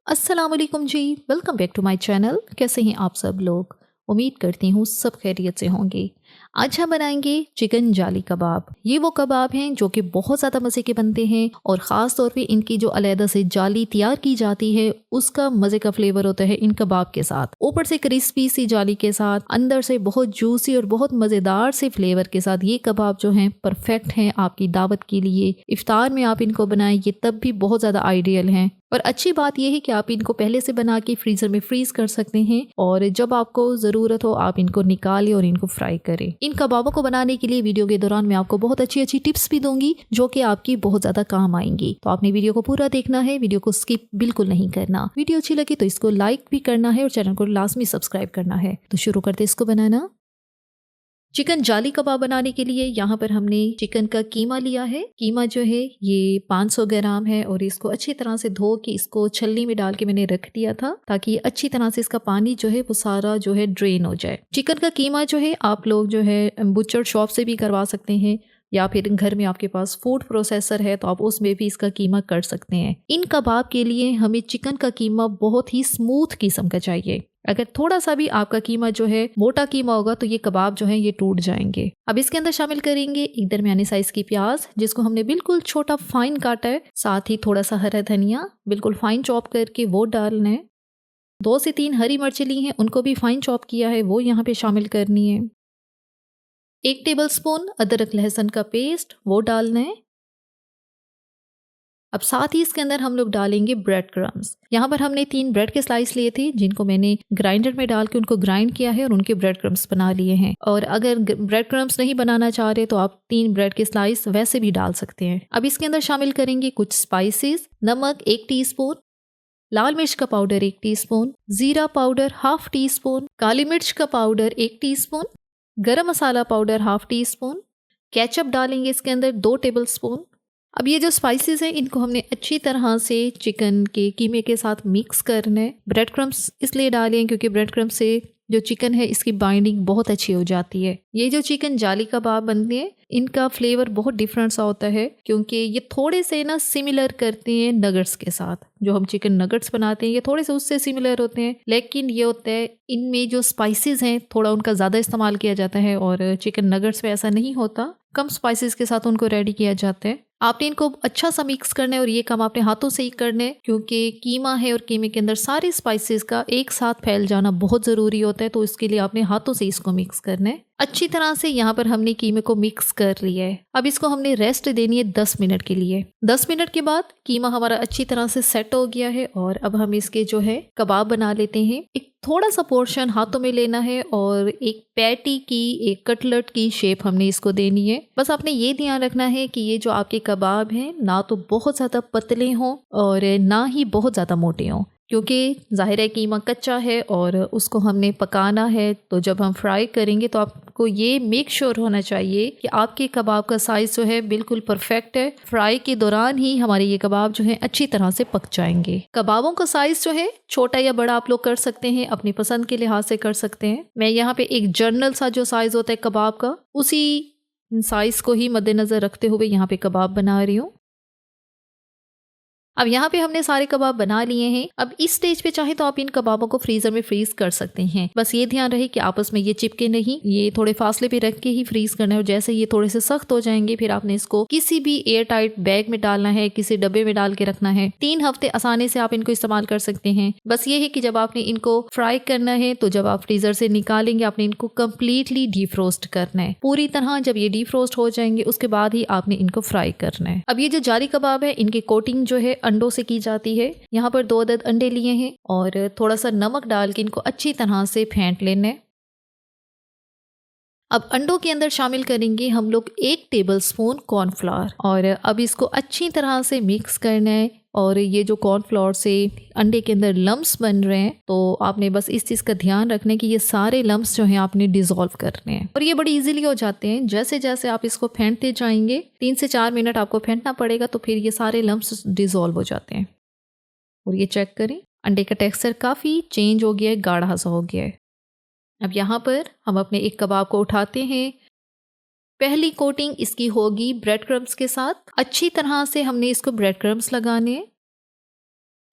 अस्सलाम वालेकुम जी। Welcome back to my channel. कैसे हैं आप सब लोग? उम्मीद करती हूँ सब खैरियत से होंगे। आज हम बनाएंगे चिकन जाली कबाब। ये वो कबाब हैं जो कि बहुत ज़्यादा मज़े के बनते हैं और ख़ास तौर पे इनकी जो अलहदा से जाली तैयार की जाती है उसका मज़े का फ्लेवर होता है इन कबाब के साथ। ऊपर से क्रिस्पी सी जाली के साथ, अंदर से बहुत जूसी और बहुत मज़ेदार से फ्लेवर के साथ ये कबाब जो हैं परफेक्ट हैं आपकी दावत के लिए। इफ्तार में आप इनको बनाएं, ये तब भी बहुत ज़्यादा आइडियल हैं। और अच्छी बात यह है कि आप इनको पहले से बना के फ्रीजर में फ्रीज कर सकते हैं और जब आपको ज़रूरत हो आप इनको निकालें और इनको फ्राई करें। इन कबाबों को बनाने के लिए वीडियो के दौरान मैं आपको बहुत अच्छी अच्छी टिप्स भी दूंगी जो कि आपकी बहुत ज़्यादा काम आएंगी। तो आपने वीडियो को पूरा देखना है, वीडियो को स्किप बिल्कुल नहीं करना। वीडियो अच्छी लगी तो इसको लाइक भी करना है और चैनल को लाजमी सब्सक्राइब करना है। तो शुरू करते इसको बनाना। चिकन जाली कबाब बनाने के लिए यहाँ पर हमने चिकन का कीमा लिया है। कीमा जो है ये 500 ग्राम है और इसको अच्छी तरह से धो के इसको छलनी में डाल के मैंने रख दिया था ताकि अच्छी तरह से इसका पानी जो है वो सारा जो है ड्रेन हो जाए। चिकन का कीमा जो है आप लोग जो है बुचर शॉप से भी करवा सकते हैं या फिर घर में आपके पास फूड प्रोसेसर है तो आप उसमें भी इसका कीमा कर सकते हैं। इन कबाब के लिए हमें चिकन का कीमा बहुत ही स्मूथ किस्म का चाहिए। अगर थोड़ा सा भी आपका कीमा जो है मोटा कीमा होगा तो ये कबाब जो है ये टूट जाएंगे। अब इसके अंदर शामिल करेंगे एक दरमियाने साइज की प्याज जिसको हमने बिल्कुल छोटा फाइन काटा है। साथ ही थोड़ा सा हरा धनिया बिल्कुल फाइन चॉप करके वो डालना है। 2 से 3 हरी मिर्च ली हैं, उनको भी फाइन चॉप किया है, वो यहाँ पे शामिल करनी है। 1 टेबलस्पून अदरक लहसुन का पेस्ट वो डालना है। अब साथ ही इसके अंदर हम लोग डालेंगे ब्रेड क्रम्स। यहाँ पर हमने 3 ब्रेड के स्लाइस लिए थे जिनको मैंने ग्राइंडर में डाल के उनको ग्राइंड किया है और उनके ब्रेड क्रम्स बना लिए हैं। और अगर ब्रेड क्रम्स नहीं बनाना चाह रहे तो आप 3 ब्रेड के स्लाइस वैसे भी डाल सकते हैं। अब इसके अंदर शामिल करेंगे कुछ स्पाइसेस। नमक 1 टीस्पून, लाल मिर्च का पाउडर 1 टीस्पून, जीरा पाउडर ½ टीस्पून, काली मिर्च का पाउडर 1 टीस्पून, गरम मसाला पाउडर ½ टीस्पून, केचप डालेंगे इसके अंदर 2 टेबलस्पून। अब ये जो स्पाइसेस हैं इनको हमने अच्छी तरह से चिकन के कीमे के साथ मिक्स करना है। ब्रेड क्रम्स इसलिए डालें क्योंकि ब्रेड क्रम्स से जो चिकन है इसकी बाइंडिंग बहुत अच्छी हो जाती है। ये जो चिकन जाली कबाब बनते हैं इनका फ्लेवर बहुत डिफरेंट सा होता है क्योंकि ये थोड़े से ना सिमिलर करते हैं नगट्स के साथ। जो हम चिकन नगट्स बनाते हैं ये थोड़े से उससे सिमिलर होते हैं, लेकिन ये होता है इनमें जो स्पाइसेस हैं थोड़ा उनका ज़्यादा इस्तेमाल किया जाता है और चिकन नगट्स में ऐसा नहीं होता, कम स्पाइसेस के साथ उनको रेडी किया जाता है। आपने इनको अच्छा सा मिक्स करना है और ये काम आपने हाथों से ही करना है क्योंकि कीमा है और कीमे के अंदर सारे स्पाइसेस का एक साथ फैल जाना बहुत ज़रूरी होता है। तो इसके लिए आपने हाथों से इसको मिक्स करना है अच्छी तरह से। यहाँ पर हमने कीमे को मिक्स कर लिया है। अब इसको हमने रेस्ट देनी है 10 मिनट के लिए। 10 मिनट के बाद कीमा हमारा अच्छी तरह से सेट हो गया है और अब हम इसके जो है कबाब बना लेते हैं। एक थोड़ा सा पोर्शन हाथों में लेना है और एक पैटी की, एक कटलेट की शेप हमने इसको देनी है। बस आपने ये ध्यान रखना है कि ये जो आपके कबाब हैं ना तो बहुत ज़्यादा पतले हों और ना ही बहुत ज़्यादा मोटे हों क्योंकि ज़ाहिर है कीमा कच्चा है और उसको हमने पकाना है। तो जब हम फ्राई करेंगे तो आपको ये मेक श्योर होना चाहिए कि आपके कबाब का साइज़ जो है बिल्कुल परफेक्ट है। फ्राई के दौरान ही हमारे ये कबाब जो है अच्छी तरह से पक जाएंगे। कबाबों का साइज़ जो है छोटा या बड़ा आप लोग कर सकते हैं, अपनी पसंद के लिहाज से कर सकते हैं। मैं यहाँ पे एक जनरल सा जो साइज़ होता है कबाब का उसी साइज़ को ही मद्देनज़र रखते हुए यहाँ पे कबाब बना रही हूँ। अब यहाँ पे हमने सारे कबाब बना लिए हैं। अब इस स्टेज पे चाहे तो आप इन कबाबों को फ्रीजर में फ्रीज कर सकते हैं। बस ये ध्यान रहे कि आपस में ये चिपके नहीं, ये थोड़े फासले पे रख के ही फ्रीज करना है और जैसे ये थोड़े से सख्त हो जाएंगे फिर आपने इसको किसी भी एयर टाइट बैग में डालना है, किसी डब्बे में डाल के रखना है। 3 हफ्ते आसानी से आप इनको इस्तेमाल कर सकते हैं। बस ये है कि जब आपने इनको फ्राई करना है तो जब आप फ्रीजर से निकालेंगे आपने इनको कम्प्लीटली डीफ्रोस्ट करना है पूरी तरह। जब ये डीफ्रोस्ट हो जाएंगे उसके बाद ही आपने इनको फ्राई करना है। अब ये जो जाली कबाब है इनकी कोटिंग जो है अंडों से की जाती है। यहाँ पर 2 अदद अंडे लिए हैं और थोड़ा सा नमक डाल के इनको अच्छी तरह से फेंट लेना है। अब अंडों के अंदर शामिल करेंगे हम लोग 1 टेबलस्पून कॉर्नफ्लावर और अब इसको अच्छी तरह से मिक्स करना है। और ये जो कॉर्नफ्लोर से अंडे के अंदर लम्स बन रहे हैं तो आपने बस इस चीज़ का ध्यान रखना है कि ये सारे लम्स जो हैं आपने डिसॉल्व करने हैं और ये बड़ी इजीली हो जाते हैं। जैसे जैसे आप इसको फेंटते जाएंगे 3 से 4 मिनट आपको फेंटना पड़ेगा तो फिर ये सारे लम्स डिसॉल्व हो जाते हैं। और ये चेक करें अंडे का टेक्सचर काफ़ी चेंज हो गया है, गाढ़ा सा हो गया है। अब यहाँ पर हम अपने एक कबाब को उठाते हैं। पहली कोटिंग इसकी होगी ब्रेड क्रम्स के साथ। अच्छी तरह से हमने इसको ब्रेड क्रम्स लगाने हैं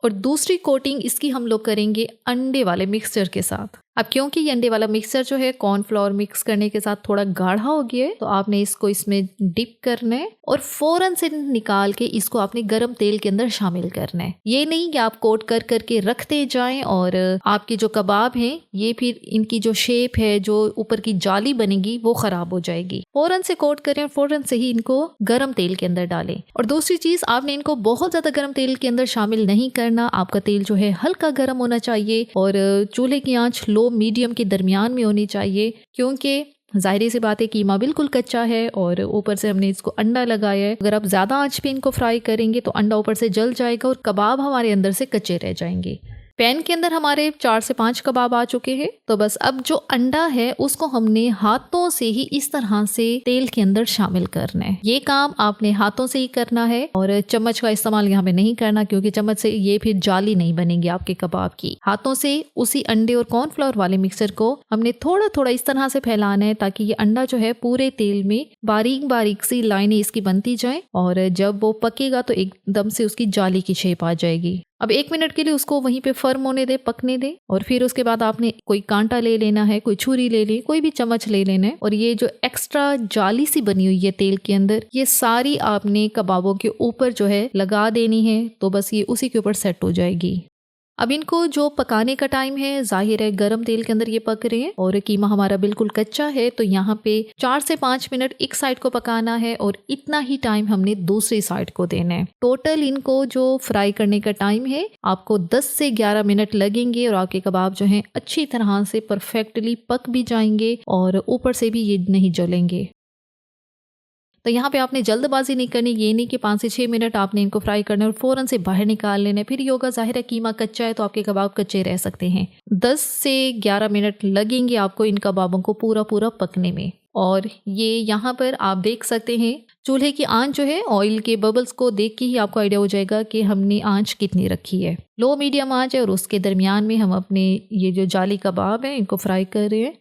और दूसरी कोटिंग इसकी हम लोग करेंगे अंडे वाले मिक्सचर के साथ। अब क्योंकि ये अंडे वाला मिक्सचर जो है कॉर्नफ्लोर मिक्स करने के साथ थोड़ा गाढ़ा हो गया है, तो आपने इसको इसमें डिप करना है और फौरन से निकाल के इसको आपने गरम तेल के अंदर शामिल करना है। ये नहीं कि आप कोट कर करके रखते जाएं और आपके जो कबाब हैं ये फिर इनकी जो शेप है, जो ऊपर की जाली बनेगी वो खराब हो जाएगी। फौरन से कोट करें और फौरन से ही इनको गरम तेल के अंदर डालें। और दूसरी चीज, आपने इनको बहुत ज्यादा गरम तेल के अंदर शामिल नहीं करना। आपका तेल जो है हल्का गर्म होना चाहिए और चूल्हे की आंच लो मीडियम के दरमियान में होनी चाहिए, क्योंकि जाहिर सी बात है कीमा बिल्कुल कच्चा है और ऊपर से हमने इसको अंडा लगाया है। अगर आप ज्यादा आंच पे इनको फ्राई करेंगे तो अंडा ऊपर से जल जाएगा और कबाब हमारे अंदर से कच्चे रह जाएंगे। पैन के अंदर हमारे 4 से 5 कबाब आ चुके हैं। तो बस अब जो अंडा है उसको हमने हाथों से ही इस तरह से तेल के अंदर शामिल करना है। ये काम आपने हाथों से ही करना है और चम्मच का इस्तेमाल यहाँ पे नहीं करना, क्योंकि चम्मच से ये फिर जाली नहीं बनेगी आपके कबाब की। हाथों से उसी अंडे और कॉर्नफ्लोर वाले मिक्सचर को हमने थोड़ा थोड़ा इस तरह से फैलाना है ताकि ये अंडा जो है पूरे तेल में बारीक बारीक सी लाइनें इसकी बनती जाए और जब वो पकेगा तो एकदम से उसकी जाली की शेप आ जाएगी। अब 1 मिनट के लिए उसको वहीं पे फर्म होने दे, पकने दे और फिर उसके बाद आपने कोई कांटा ले लेना है, कोई छुरी ले ली, कोई भी चम्मच ले लेना है और ये जो एक्स्ट्रा जाली सी बनी हुई है तेल के अंदर, ये सारी आपने कबाबों के ऊपर जो है लगा देनी है। तो बस ये उसी के ऊपर सेट हो जाएगी। अब इनको जो पकाने का टाइम है, जाहिर है गरम तेल के अंदर ये पक रहे हैं और कीमा हमारा बिल्कुल कच्चा है, तो यहाँ पे 4 से 5 मिनट एक साइड को पकाना है और इतना ही टाइम हमने दूसरी साइड को देना है। टोटल इनको जो फ्राई करने का टाइम है आपको 10 से 11 मिनट लगेंगे और आपके कबाब जो हैं अच्छी तरह से परफेक्टली पक भी जाएंगे और ऊपर से भी ये नहीं जलेंगे। तो यहाँ पे आपने जल्दबाजी नहीं करनी, ये नहीं कि 5 से 6 मिनट आपने इनको फ्राई करना है और फौरन से बाहर निकाल लेना है। फिर ये होगा, जाहिर है कीमा कच्चा है तो आपके कबाब कच्चे रह सकते हैं। 10 से 11 मिनट लगेंगे आपको इन कबाबों को पूरा पूरा पकने में। और ये यहाँ पर आप देख सकते हैं चूल्हे की आंच जो है, ऑयल के बबल्स को देख के ही आपको आइडिया हो जाएगा कि हमने आंच कितनी रखी है। लो मीडियम आंच है और उसके दरमियान में हम अपने ये जो जाली कबाब है इनको फ्राई कर रहे हैं।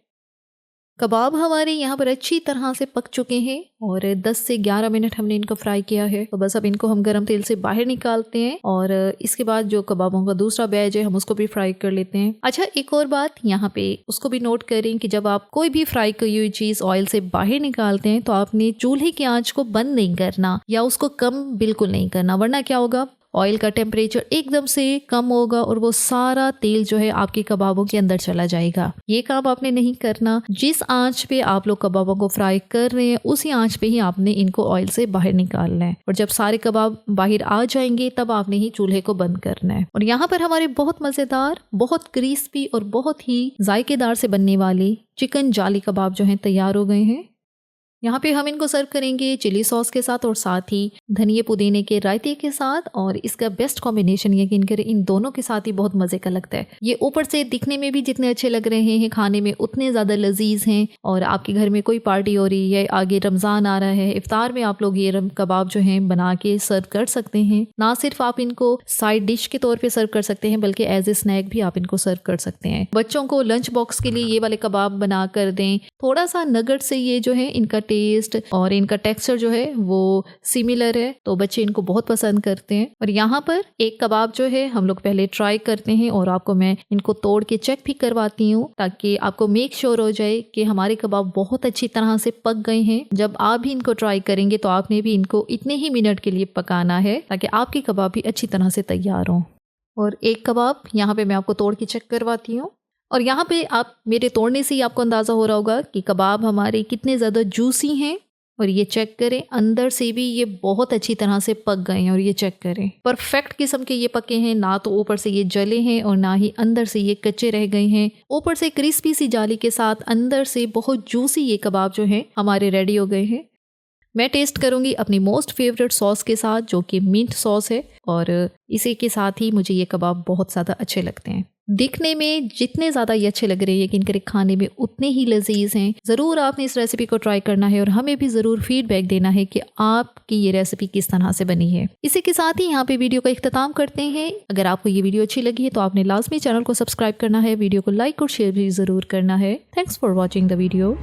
कबाब हमारे यहाँ पर अच्छी तरह से पक चुके हैं और 10 से 11 मिनट हमने इनको फ्राई किया है। तो बस अब इनको हम गरम तेल से बाहर निकालते हैं और इसके बाद जो कबाबों का दूसरा बैच है हम उसको भी फ्राई कर लेते हैं। अच्छा, एक और बात यहाँ पे उसको भी नोट करें कि जब आप कोई भी फ्राई की हुई चीज ऑयल से बाहर निकालते हैं तो आपने चूल्हे की आंच को बंद नहीं करना या उसको कम बिल्कुल नहीं करना, वरना क्या होगा, ऑयल का टेम्परेचर एकदम से कम होगा और वो सारा तेल जो है आपके कबाबों के अंदर चला जाएगा। ये काम आपने नहीं करना। जिस आंच पे आप लोग कबाबों को फ्राई कर रहे हैं उसी आंच पे ही आपने इनको ऑयल से बाहर निकालना है और जब सारे कबाब बाहर आ जाएंगे तब आपने ही चूल्हे को बंद करना है। और यहाँ पर हमारे बहुत मजेदार, बहुत क्रिस्पी और बहुत ही जायकेदार से बनने वाली चिकन जाली कबाब जो है तैयार हो गए हैं। यहाँ पे हम इनको सर्व करेंगे चिली सॉस के साथ और साथ ही धनिए पुदीने के रायते के साथ। और इसका बेस्ट कॉम्बिनेशन यकीन करें इन दोनों के साथ ही बहुत मजे का लगता है। ये ऊपर से दिखने में भी जितने अच्छे लग रहे हैं, खाने में उतने ज्यादा लजीज हैं। और आपके घर में कोई पार्टी हो रही है, आगे रमजान आ रहा है, इफ्तार में आप लोग ये कबाब जो है बना के सर्व कर सकते हैं। ना सिर्फ आप इनको साइड डिश के तौर पर सर्व कर सकते हैं बल्कि एज ए स्नैक भी आप इनको सर्व कर सकते हैं। बच्चों को लंच बॉक्स के लिए ये वाले कबाब बना कर दें। थोड़ा सा नगट से ये जो है इनका टेस्ट और इनका टेक्सचर जो है वो सिमिलर है, तो बच्चे इनको बहुत पसंद करते हैं। और यहाँ पर एक कबाब जो है हम लोग पहले ट्राई करते हैं और आपको मैं इनको तोड़ के चेक भी करवाती हूँ ताकि आपको मेक श्योर हो जाए कि हमारे कबाब बहुत अच्छी तरह से पक गए हैं। जब आप भी इनको ट्राई करेंगे तो आपने भी इनको इतने ही मिनट के लिए पकाना है ताकि आपके कबाब भी अच्छी तरह से तैयार हों। और एक कबाब यहाँ पे मैं आपको तोड़ के चेक करवाती हूँ और यहाँ पे आप मेरे तोड़ने से ही आपको अंदाजा हो रहा होगा कि कबाब हमारे कितने ज़्यादा जूसी हैं। और ये चेक करें, अंदर से भी ये बहुत अच्छी तरह से पक गए हैं और ये चेक करें परफेक्ट किस्म के ये पके हैं। ना तो ऊपर से ये जले हैं और ना ही अंदर से ये कच्चे रह गए हैं। ऊपर से क्रिस्पी सी जाली के साथ अंदर से बहुत जूसी ये कबाब जो है हमारे रेडी हो गए हैं। मैं टेस्ट करूंगी अपनी मोस्ट फेवरेट सॉस के साथ जो कि मिंट सॉस है और इसी के साथ ही मुझे ये कबाब बहुत ज़्यादा अच्छे लगते हैं। दिखने में जितने ज़्यादा ये अच्छे लग रहे हैं यकीन करें खाने में उतने ही लजीज हैं। ज़रूर आपने इस रेसिपी को ट्राई करना है और हमें भी ज़रूर फीडबैक देना है कि आपकी ये रेसिपी किस तरह से बनी है। इसी के साथ ही यहाँ पे वीडियो का इख्तिताम करते हैं। अगर आपको ये वीडियो अच्छी लगी है तो आपने लाजमी चैनल को सब्सक्राइब करना है, वीडियो को लाइक और शेयर भी ज़रूर करना है। Thanks for watching the video.